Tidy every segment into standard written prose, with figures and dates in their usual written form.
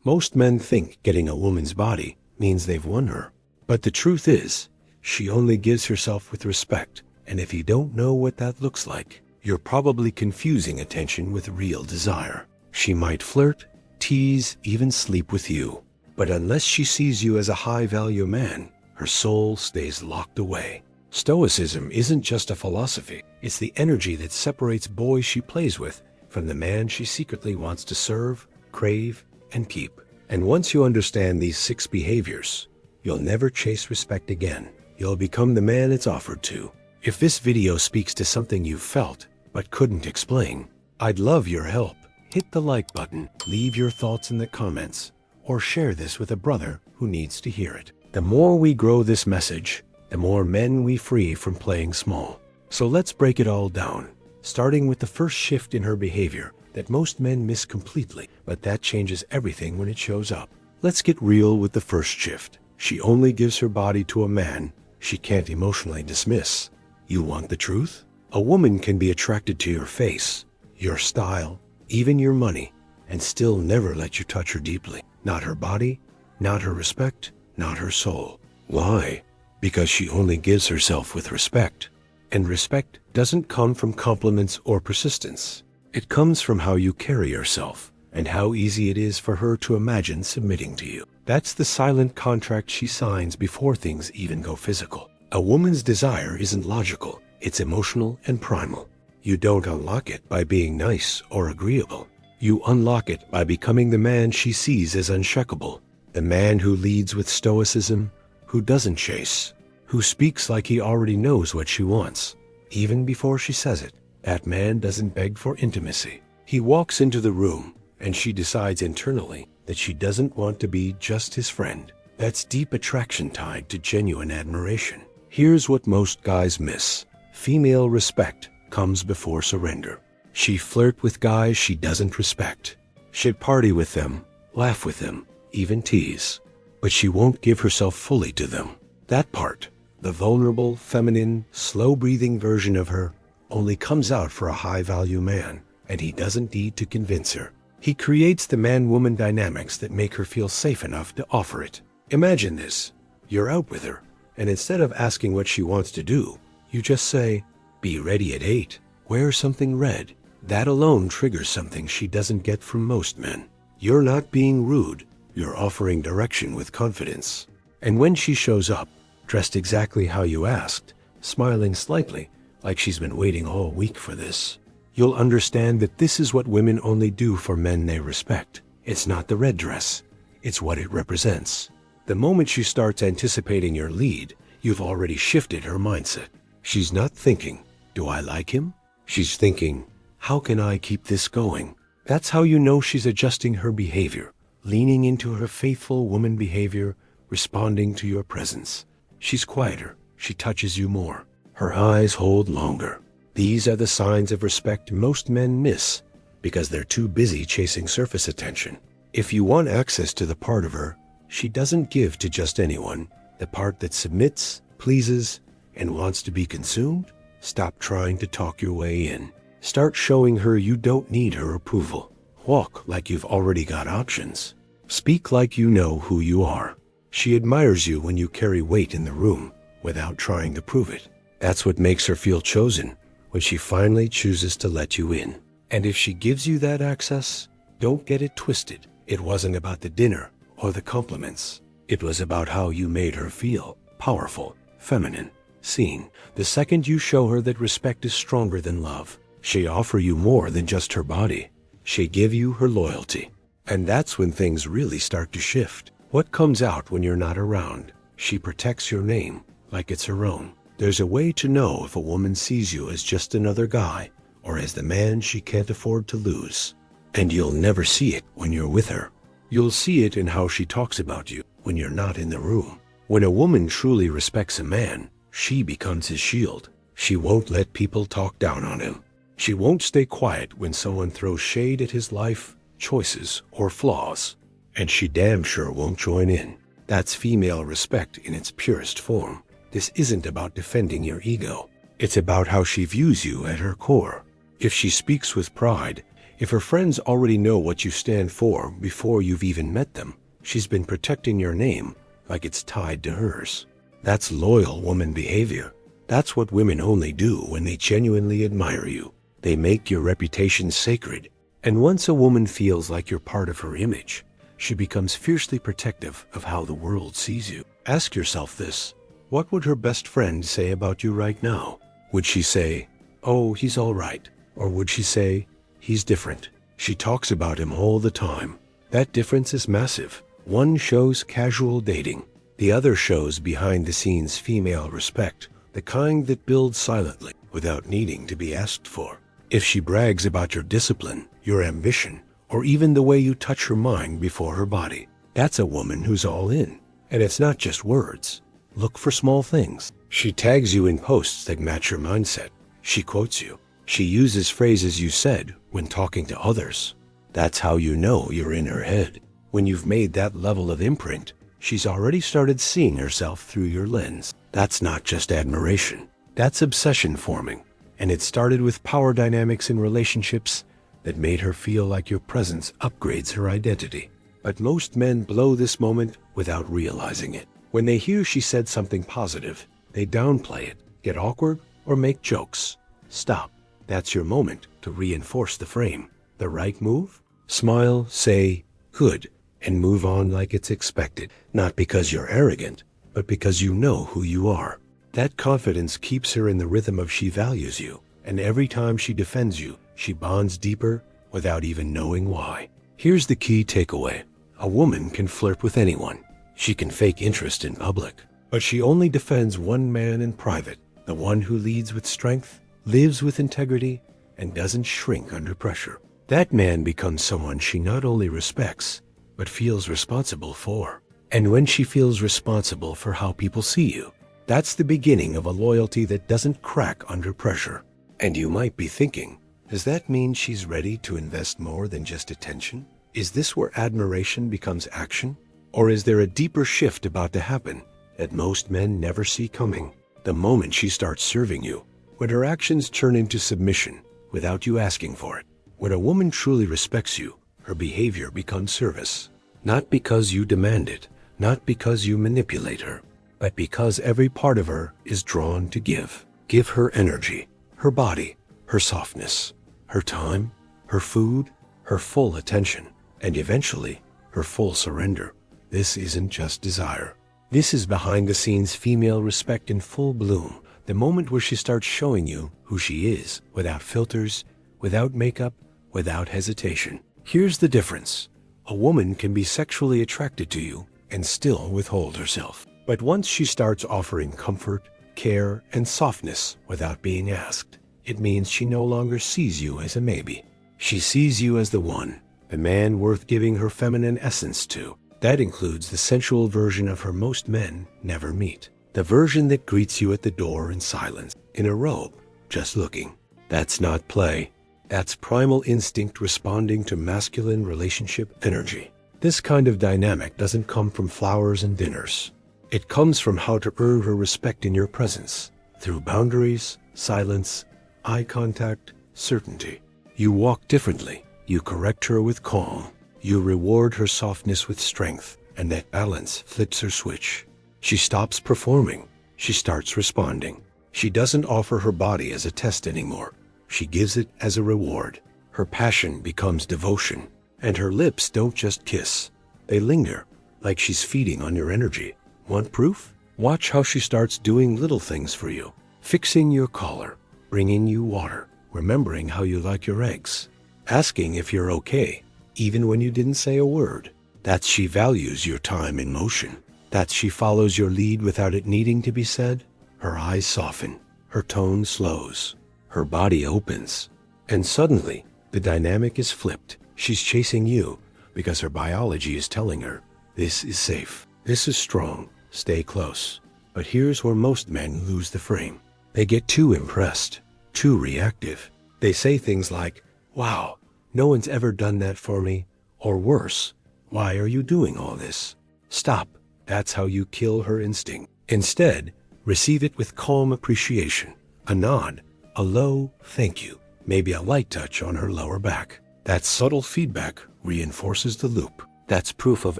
Most men think getting a woman's body means they've won her. But the truth is, she only gives herself with respect. And if you don't know what that looks like, you're probably confusing attention with real desire. She might flirt, tease, even sleep with you. But unless she sees you as a high-value man, her soul stays locked away. Stoicism isn't just a philosophy. It's the energy that separates boys she plays with from the man she secretly wants to serve, crave, and keep. And once you understand these 6 behaviors, you'll never chase respect again. You'll become the man it's offered to. If this video speaks to something you've felt but couldn't explain, I'd love your help. Hit the like button, leave your thoughts in the comments, or share this with a brother who needs to hear it. The more we grow this message, the more men we free from playing small. So let's break it all down, starting with the first shift in her behavior that most men miss completely, but that changes everything when it shows up. Let's get real with the first shift. She only gives her body to a man she can't emotionally dismiss. You want the truth? A woman can be attracted to your face, your style, even your money, and still never let you touch her deeply. Not her body, not her respect, not her soul. Why? Because she only gives herself with respect. And respect doesn't come from compliments or persistence. It comes from how you carry yourself and how easy it is for her to imagine submitting to you. That's the silent contract she signs before things even go physical. A woman's desire isn't logical, it's emotional and primal. You don't unlock it by being nice or agreeable. You unlock it by becoming the man she sees as unshakable. The man who leads with stoicism, who doesn't chase, who speaks like he already knows what she wants, even before she says it. That man doesn't beg for intimacy. He walks into the room, and she decides internally that she doesn't want to be just his friend. That's deep attraction tied to genuine admiration. Here's what most guys miss. Female respect comes before surrender. She flirt with guys she doesn't respect. She'd party with them, laugh with them, even tease. But she won't give herself fully to them. That part, the vulnerable, feminine, slow-breathing version of her, only comes out for a high-value man, and he doesn't need to convince her. He creates the man-woman dynamics that make her feel safe enough to offer it. Imagine this. You're out with her, and instead of asking what she wants to do, you just say, "Be ready at 8. Wear something red." That alone triggers something she doesn't get from most men. You're not being rude. You're offering direction with confidence. And when she shows up, dressed exactly how you asked, smiling slightly, like she's been waiting all week for this, you'll understand that this is what women only do for men they respect. It's not the red dress. It's what it represents. The moment she starts anticipating your lead, you've already shifted her mindset. She's not thinking, "Do I like him?" She's thinking, "How can I keep this going?" That's how you know she's adjusting her behavior, leaning into her faithful woman behavior, responding to your presence. She's quieter. She touches you more. Her eyes hold longer. These are the signs of respect most men miss because they're too busy chasing surface attention. If you want access to the part of her she doesn't give to just anyone, the part that submits, pleases, and wants to be consumed, stop trying to talk your way in. Start showing her you don't need her approval. Walk like you've already got options. Speak like you know who you are. She admires you when you carry weight in the room without trying to prove it. That's what makes her feel chosen when she finally chooses to let you in. And if she gives you that access, don't get it twisted. It wasn't about the dinner or the compliments. It was about how you made her feel powerful, feminine, seen. The second you show her that respect is stronger than love, she offer you more than just her body. She give you her loyalty. And that's when things really start to shift. What comes out when you're not around? She protects your name like it's her own. There's a way to know if a woman sees you as just another guy or as the man she can't afford to lose. And you'll never see it when you're with her. You'll see it in how she talks about you when you're not in the room. When a woman truly respects a man, she becomes his shield. She won't let people talk down on him. She won't stay quiet when someone throws shade at his life, choices, or flaws. And she damn sure won't join in. That's female respect in its purest form. This isn't about defending your ego. It's about how she views you at her core. If she speaks with pride, If her friends already know what you stand for before you've even met them, she's been protecting your name like it's tied to hers. That's loyal woman behavior. That's what women only do when they genuinely admire you. They make your reputation sacred. And once a woman feels like you're part of her image, she becomes fiercely protective of how the world sees you. Ask yourself this: what would her best friend say about you right now? Would she say, "Oh, he's all right"? Or would she say, "He's different"? She talks about him all the time. That difference is massive. One shows casual dating. The other shows behind-the-scenes female respect, the kind that builds silently without needing to be asked for. If she brags about your discipline, your ambition, or even the way you touch her mind before her body, that's a woman who's all in. And it's not just words. Look for small things. She tags you in posts that match your mindset. She quotes you. She uses phrases you said when talking to others. That's how you know you're in her head. When you've made that level of imprint, she's already started seeing herself through your lens. That's not just admiration. That's obsession forming. And it started with power dynamics in relationships that made her feel like your presence upgrades her identity. But most men blow this moment without realizing it. When they hear she said something positive, they downplay it, get awkward, or make jokes. Stop. That's your moment to reinforce the frame. The right move? Smile, say, "Good," and move on like it's expected. Not because you're arrogant, but because you know who you are. That confidence keeps her in the rhythm of she values you, and every time she defends you, she bonds deeper without even knowing why. Here's the key takeaway. A woman can flirt with anyone. She can fake interest in public, but she only defends one man in private, the one who leads with strength, lives with integrity, and doesn't shrink under pressure. That man becomes someone she not only respects, but feels responsible for. And when she feels responsible for how people see you, that's the beginning of a loyalty that doesn't crack under pressure. And you might be thinking, does that mean she's ready to invest more than just attention? Is this where admiration becomes action? Or is there a deeper shift about to happen that most men never see coming? The moment she starts serving you, when her actions turn into submission without you asking for it. When a woman truly respects you, her behavior becomes service. Not because you demand it, not because you manipulate her, but because every part of her is drawn to give. Give her energy, her body, her softness, her time, her food, her full attention, and eventually her full surrender. This isn't just desire. This is behind-the-scenes female respect in full bloom. The moment where she starts showing you who she is, without filters, without makeup, without hesitation. Here's the difference. A woman can be sexually attracted to you and still withhold herself. But once she starts offering comfort, care, and softness without being asked, it means she no longer sees you as a maybe. She sees you as the one, the man worth giving her feminine essence to. That includes the sensual version of her most men never meet. The version that greets you at the door in silence, in a robe, just looking. That's not play. That's primal instinct responding to masculine relationship energy. This kind of dynamic doesn't come from flowers and dinners. It comes from how to earn her respect in your presence, through boundaries, silence, eye contact, certainty. You walk differently. You correct her with calm. You reward her softness with strength, and that balance flips her switch. She stops performing. She starts responding. She doesn't offer her body as a test anymore. She gives it as a reward. Her passion becomes devotion, and her lips don't just kiss. They linger, like she's feeding on your energy. Want proof? Watch how she starts doing little things for you. Fixing your collar, bringing you water, remembering how you like your eggs, asking if you're okay, even when you didn't say a word. That's she values your time in motion. That's she follows your lead without it needing to be said. Her eyes soften, her tone slows, her body opens, and suddenly the dynamic is flipped. She's chasing you because her biology is telling her, this is safe, this is strong, stay close. But here's where most men lose the frame. They get too impressed, too reactive. They say things like, "Wow, no one's ever done that for me," or worse, "Why are you doing all this?" Stop. That's how you kill her instinct. Instead, receive it with calm appreciation, a nod, a low thank you, maybe a light touch on her lower back. That subtle feedback reinforces the loop. That's proof of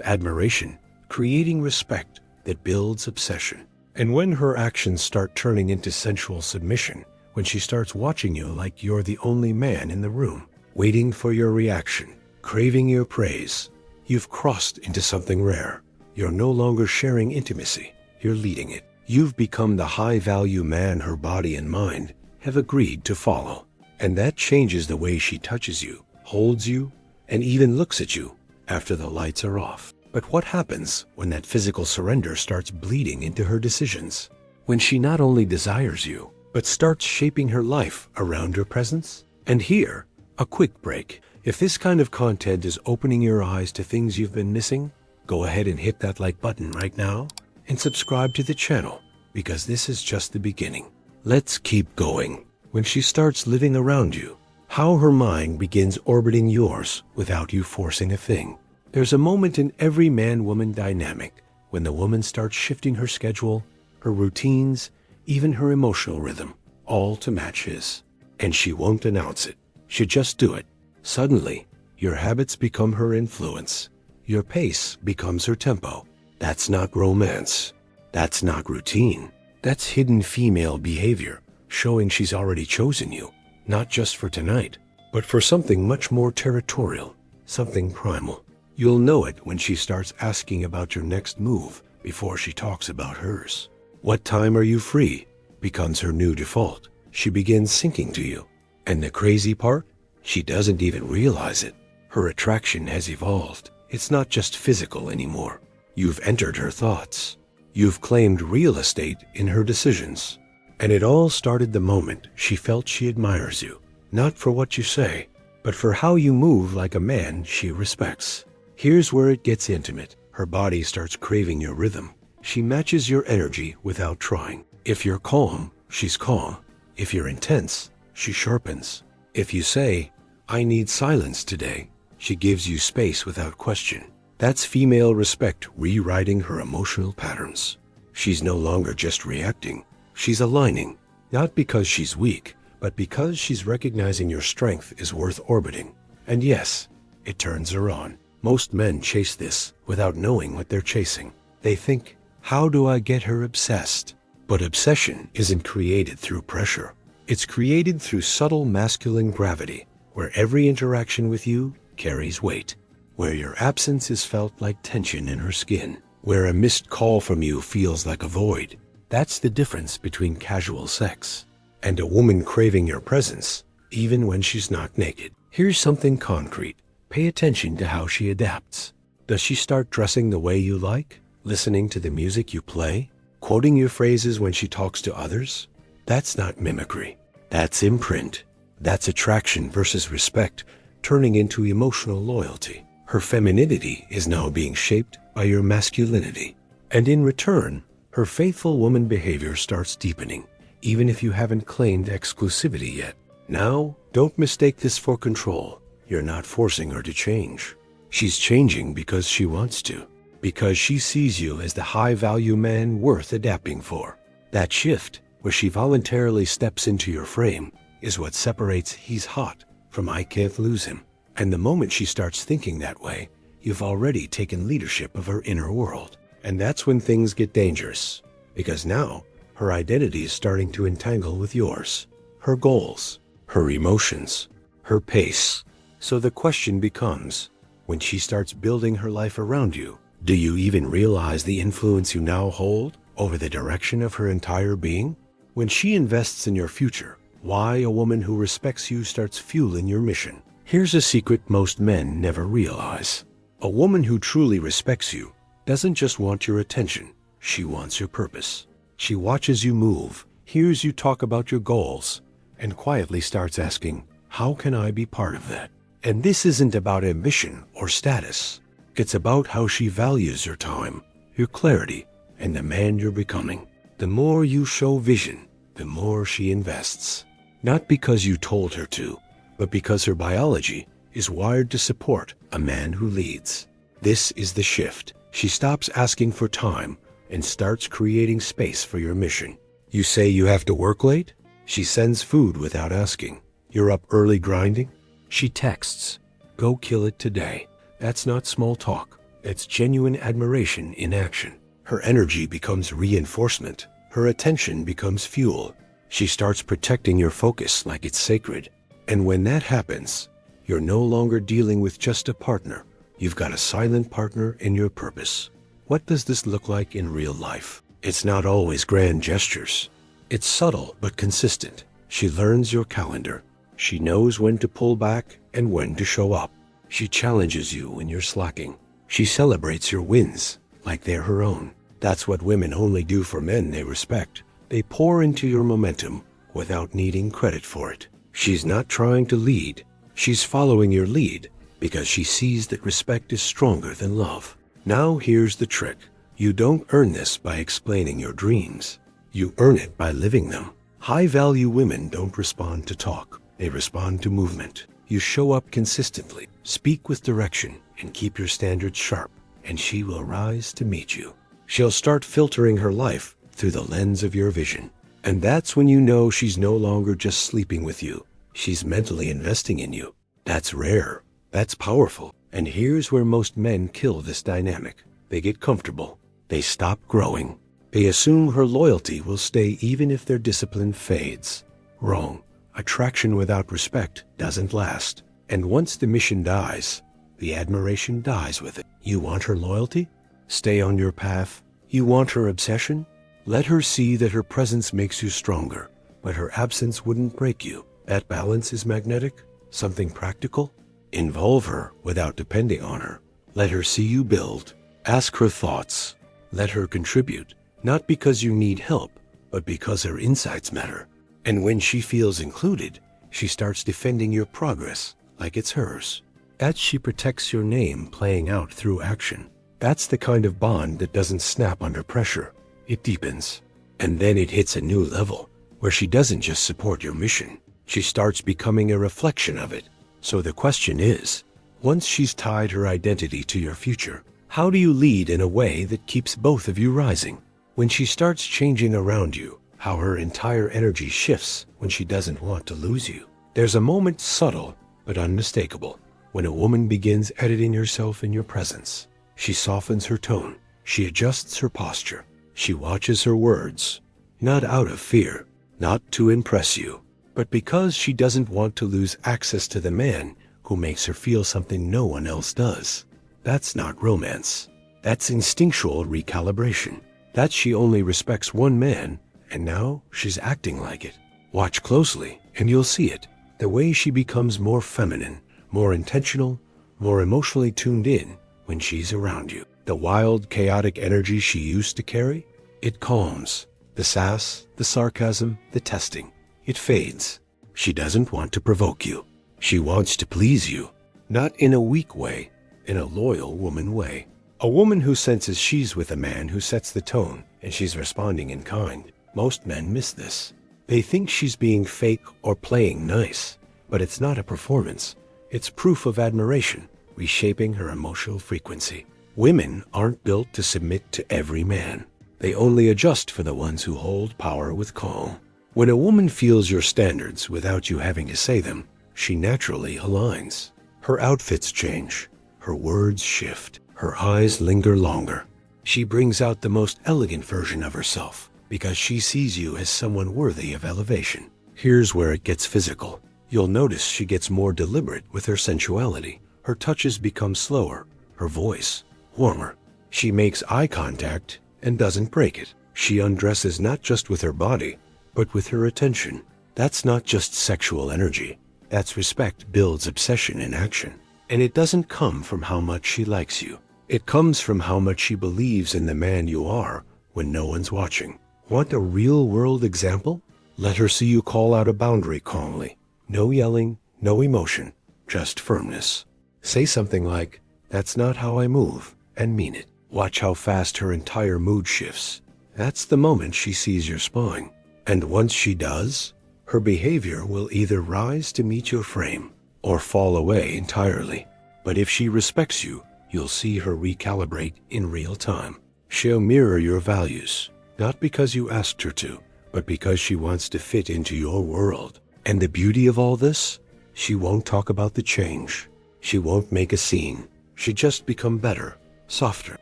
admiration, creating respect that builds obsession. And when her actions start turning into sensual submission, when she starts watching you like you're the only man in the room, waiting for your reaction, craving your praise, you've crossed into something rare. You're no longer sharing intimacy, you're leading it. You've become the high-value man her body and mind have agreed to follow. And that changes the way she touches you, holds you, and even looks at you after the lights are off. But what happens when that physical surrender starts bleeding into her decisions? When she not only desires you, but starts shaping her life around your presence? And here, a quick break. If this kind of content is opening your eyes to things you've been missing, go ahead and hit that like button right now and subscribe to the channel, because this is just the beginning. Let's keep going. When she starts living around you, how her mind begins orbiting yours without you forcing a thing. There's a moment in every man-woman dynamic when the woman starts shifting her schedule, her routines, even her emotional rhythm, all to match his. And she won't announce it. She'll just do it. Suddenly, your habits become her influence. Your pace becomes her tempo. That's not romance. That's not routine. That's hidden female behavior, showing she's already chosen you, not just for tonight, but for something much more territorial, something primal. You'll know it when she starts asking about your next move before she talks about hers. What time are you free becomes her new default. She begins syncing to you. And the crazy part? She doesn't even realize it. Her attraction has evolved. It's not just physical anymore. You've entered her thoughts. You've claimed real estate in her decisions. And it all started the moment she felt she admires you, not for what you say, but for how you move like a man she respects. Here's where it gets intimate. Her body starts craving your rhythm. She matches your energy without trying. If you're calm, she's calm. If you're intense, she sharpens. If you say, "I need silence today," she gives you space without question. That's female respect rewriting her emotional patterns. She's no longer just reacting. She's aligning, not because she's weak, but because she's recognizing your strength is worth orbiting. And yes, it turns her on. Most men chase this without knowing what they're chasing. They think, how do I get her obsessed? But obsession isn't created through pressure. It's created through subtle masculine gravity, where every interaction with you carries weight, where your absence is felt like tension in her skin, where a missed call from you feels like a void. That's the difference between casual sex and a woman craving your presence, even when she's not naked. Here's something concrete. Pay attention to how she adapts. Does she start dressing the way you like? Listening to the music you play? Quoting your phrases when she talks to others? That's not mimicry. That's imprint. That's attraction versus respect, turning into emotional loyalty. Her femininity is now being shaped by your masculinity. And in return, her faithful woman behavior starts deepening, even if you haven't claimed exclusivity yet. Now, don't mistake this for control. You're not forcing her to change. She's changing because she wants to, because she sees you as the high-value man worth adapting for. That shift, where she voluntarily steps into your frame, is what separates "he's hot" from "I can't lose him." And the moment she starts thinking that way, you've already taken leadership of her inner world. And that's when things get dangerous, because now her identity is starting to entangle with yours, her goals, her emotions, her pace. So the question becomes, when she starts building her life around you, do you even realize the influence you now hold over the direction of her entire being? When she invests in your future, why a woman who respects you starts fueling your mission. Here's a secret most men never realize. A woman who truly respects you doesn't just want your attention, she wants your purpose. She watches you move, hears you talk about your goals, and quietly starts asking, how can I be part of that? And this isn't about ambition or status. It's about how she values your time, your clarity, and the man you're becoming. The more you show vision, the more she invests. Not because you told her to, but because her biology is wired to support a man who leads. This is the shift. She stops asking for time and starts creating space for your mission. You say you have to work late? She sends food without asking. You're up early grinding? She texts, Go kill it today. That's not small talk. It's genuine admiration in action. Her energy becomes reinforcement. Her attention becomes fuel. She starts protecting your focus like it's sacred. And when that happens, you're no longer dealing with just a partner. You've got a silent partner in your purpose. What does this look like in real life? It's not always grand gestures. It's subtle but consistent. She learns your calendar. She knows when to pull back and when to show up. She challenges you when you're slacking. She celebrates your wins like they're her own. That's what women only do for men they respect. They pour into your momentum without needing credit for it. She's not trying to lead. She's following your lead because she sees that respect is stronger than love. Now here's the trick. You don't earn this by explaining your dreams. You earn it by living them. High-value women don't respond to talk. They respond to movement. You show up consistently, speak with direction, and keep your standards sharp, and she will rise to meet you. She'll start filtering her life through the lens of your vision. And that's when you know she's no longer just sleeping with you. She's mentally investing in you. That's rare. That's powerful. And here's where most men kill this dynamic. They get comfortable. They stop growing. They assume her loyalty will stay even if their discipline fades. Wrong. Attraction without respect doesn't last. And once the mission dies, the admiration dies with it. You want her loyalty? Stay on your path. You want her obsession? Let her see that her presence makes you stronger, but her absence wouldn't break you. That balance is magnetic, something practical. Involve her without depending on her. Let her see you build. Ask her thoughts. Let her contribute, not because you need help, but because her insights matter. And when she feels included, she starts defending your progress like it's hers. As she protects your name playing out through action. That's the kind of bond that doesn't snap under pressure. It deepens. And then it hits a new level where she doesn't just support your mission. She starts becoming a reflection of it. So the question is, once she's tied her identity to your future, how do you lead in a way that keeps both of you rising? When she starts changing around you, how her entire energy shifts when she doesn't want to lose you. There's a moment subtle but unmistakable when a woman begins editing herself in your presence. She softens her tone. She adjusts her posture. She watches her words, not out of fear, not to impress you, but because she doesn't want to lose access to the man who makes her feel something no one else does. That's not romance. That's instinctual recalibration. That she only respects one man, and now she's acting like it. Watch closely, and you'll see it. The way she becomes more feminine, more intentional, more emotionally tuned in when she's around you. The wild, chaotic energy she used to carry, it calms. The sass, the sarcasm, the testing, it fades. She doesn't want to provoke you. She wants to please you, not in a weak way, in a loyal woman way. A woman who senses she's with a man who sets the tone and she's responding in kind. Most men miss this. They think she's being fake or playing nice, but it's not a performance. It's proof of admiration, reshaping her emotional frequency. Women aren't built to submit to every man. They only adjust for the ones who hold power with calm. When a woman feels your standards without you having to say them, she naturally aligns. Her outfits change. Her words shift. Her eyes linger longer. She brings out the most elegant version of herself because she sees you as someone worthy of elevation. Here's where it gets physical. You'll notice she gets more deliberate with her sensuality. Her touches become slower. Her voice warmer. She makes eye contact and doesn't break it. She undresses not just with her body, but with her attention. That's not just sexual energy. That's respect builds obsession in action. And it doesn't come from how much she likes you. It comes from how much she believes in the man you are when no one's watching. Want a real-world example? Let her see you call out a boundary calmly. No yelling, no emotion, just firmness. Say something like, "That's not how I move," and mean it. Watch how fast her entire mood shifts. That's the moment she sees your spine. And once she does, her behavior will either rise to meet your frame or fall away entirely. But if she respects you, you'll see her recalibrate in real time. She'll mirror your values, not because you asked her to, but because she wants to fit into your world. And the beauty of all this? She won't talk about the change. She won't make a scene. She just become better, softer,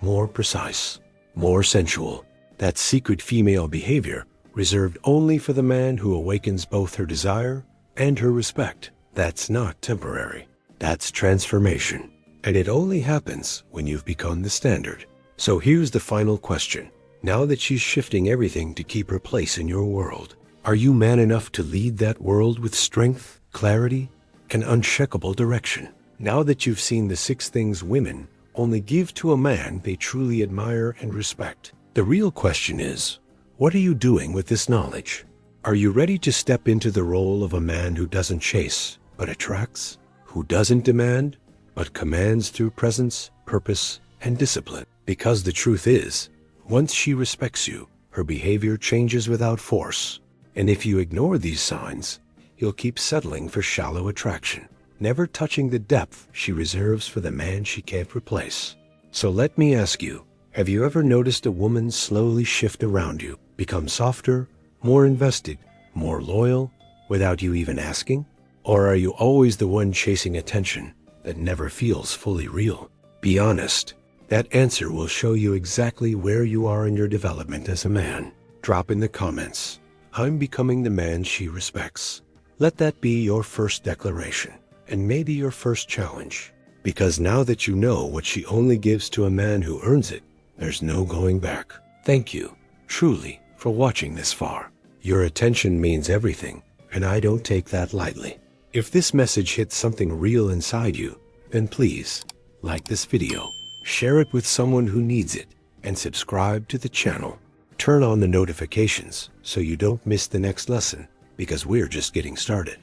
more precise, more sensual. That secret female behavior reserved only for the man who awakens both her desire and her respect. That's not temporary. That's transformation. And it only happens when you've become the standard. So here's the final question. Now that she's shifting everything to keep her place in your world, are you man enough to lead that world with strength, clarity, and unshakable direction? Now that you've seen the 6 things women only give to a man they truly admire and respect, the real question is, what are you doing with this knowledge? Are you ready to step into the role of a man who doesn't chase, but attracts? Who doesn't demand, but commands through presence, purpose, and discipline? Because the truth is, once she respects you, her behavior changes without force. And if you ignore these signs, you'll keep settling for shallow attraction, never touching the depth she reserves for the man she can't replace. So let me ask you, have you ever noticed a woman slowly shift around you, become softer, more invested, more loyal, without you even asking? Or are you always the one chasing attention that never feels fully real? Be honest. That answer will show you exactly where you are in your development as a man. Drop in the comments, I'm becoming the man she respects. Let that be your first declaration, and maybe your first challenge. Because now that you know what she only gives to a man who earns it, there's no going back. Thank you, truly, for watching this far. Your attention means everything, and I don't take that lightly. If this message hits something real inside you, then please, like this video, share it with someone who needs it, and subscribe to the channel. Turn on the notifications so you don't miss the next lesson, because we're just getting started.